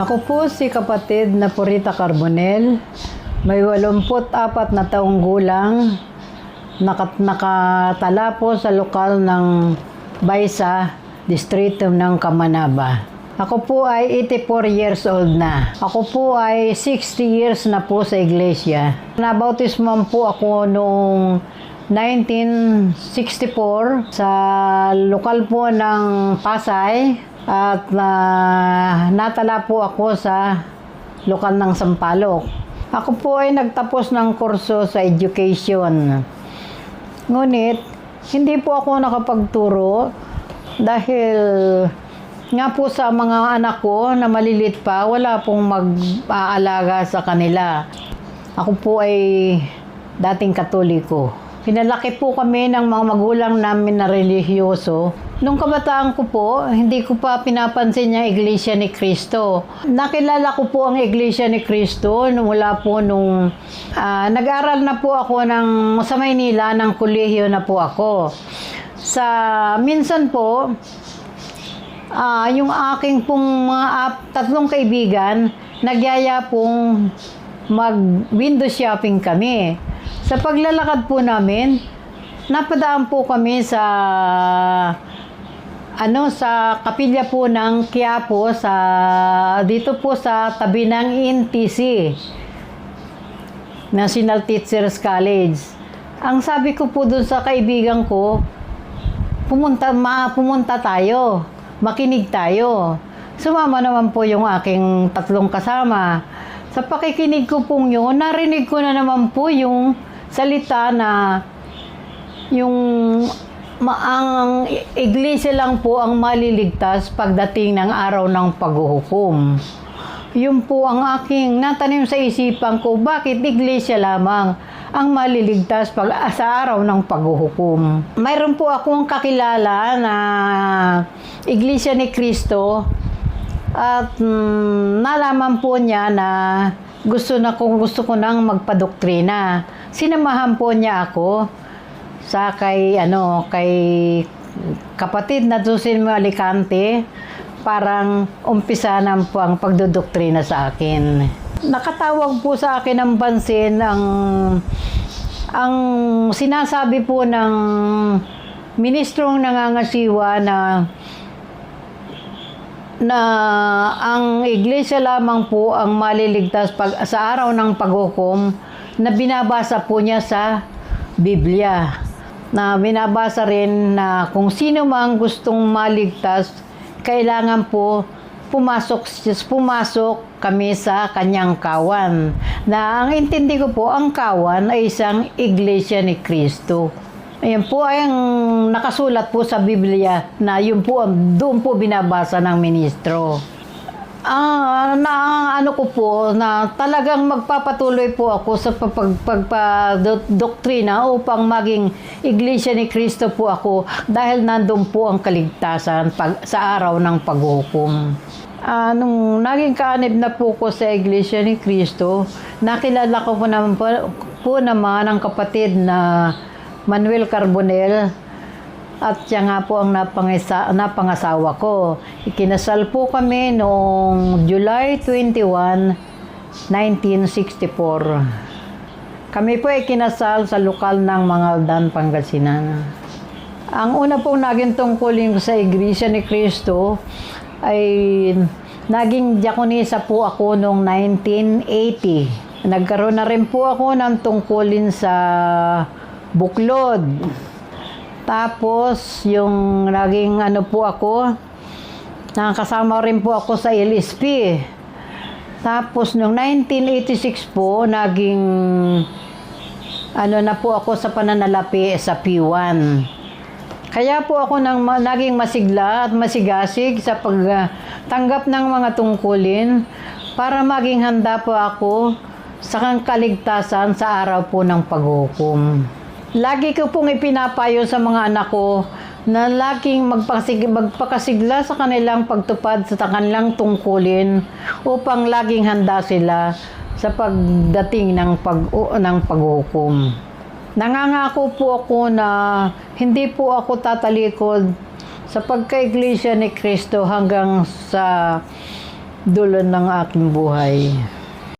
Ako po si kapatid na Purita Carbonell, may 84 na taong gulang, nakatala po sa lokal ng Baysa, distrito ng Kamanaba. Ako po ay 84 years old na. Ako po ay 60 years na po sa iglesia. Nabautismo po ako noong 1964 sa lokal po ng Pasay. At natala po ako sa lokal ng Sampaloc. Ako po ay nagtapos ng kurso sa education. Ngunit, hindi po ako nakapagturo dahil nga po sa mga anak ko na malilit pa, wala pong mag-aalaga sa kanila. Ako po ay dating Katoliko. Pinalaki po kami ng mga magulang namin na relihiyoso. Nung kabataan ko po, hindi ko pa pinapansin yung Iglesia ni Cristo. Nakilala ko po ang Iglesia ni Cristo mula po nung nag-aral na po ako sa Maynila, ng kolehiyo na po ako. Minsan po, yung aking pong mga tatlong kaibigan, nagyaya pong mag-window shopping kami. Sa paglalakad po namin, napadaan po kami sa kapilya po ng Quiapo, dito po sa tabi ng NTC, National Teachers College. Ang sabi ko po dun sa kaibigan ko, pumunta tayo, makinig tayo. Sumama naman po yung aking tatlong kasama. Sa pakikinig ko pong yun, narinig ko na naman po yung salita na ang iglesia lang po ang maliligtas pagdating ng araw ng paghuhukom. Yun po ang aking natanim sa isipan ko, bakit iglesia lamang ang maliligtas sa araw ng paghuhukom. Mayroon po akong kakilala na Iglesia ni Cristo at nalaman po niya na gusto ko nang magpadoktrina. Sinamahan po niya ako kay kapatid na Joselmo Alicante, parang umpisa na po ang pagdodoktrina sa akin. Nakatawag po sa akin ng pansin ang sinasabi po ng ministrong nangangasiwa na ang iglesia lamang po ang maliligtas sa araw ng paghukom, na binabasa po niya sa Biblia. Na binabasa rin na kung sino mang gustong maligtas, kailangan po pumasok kami sa kanyang kawan. Na ang intindi ko po, ang kawan ay isang iglesia ni Cristo. Ayan po ay ang nakasulat po sa Biblia na doon po binabasa ng ministro. Ko po na talagang magpapatuloy po ako sa pagpadoktrina upang maging Iglesia ni Cristo po ako, dahil nandun po ang kaligtasan sa araw ng paghukom. Nung naging kaanib na po ko sa Iglesia ni Cristo, nakilala ko po naman ang kapatid na Manuel Carbonell, at siya nga po ang napangasawa ko. Ikinasal po kami noong July 21, 1964. Kami po ay kinasal sa lokal ng Mangaldan, Pangasinan. Ang una pong naging tungkulin ko sa Iglesia ni Cristo ay naging diakonisa po ako noong 1980. Nagkaroon na rin po ako ng tungkulin sa Buklod. Tapos, yung naging nakasama rin po ako sa LSP. Tapos, noong 1986 po, naging na po ako sa pananalapi sa P1. Kaya po ako naging masigla at masigasig sa pagtanggap ng mga tungkulin para maging handa po ako sa kaligtasan sa araw po ng paghukom. Lagi ko pong ipinapayo sa mga anak ko na laging magpakasigla sa kanilang pagtupad sa kanilang tungkulin upang laging handa sila sa pagdating ng paghukom. Nangangako po ako na hindi po ako tatalikod sa pagka-Iglesia ni Cristo hanggang sa dulo ng aking buhay.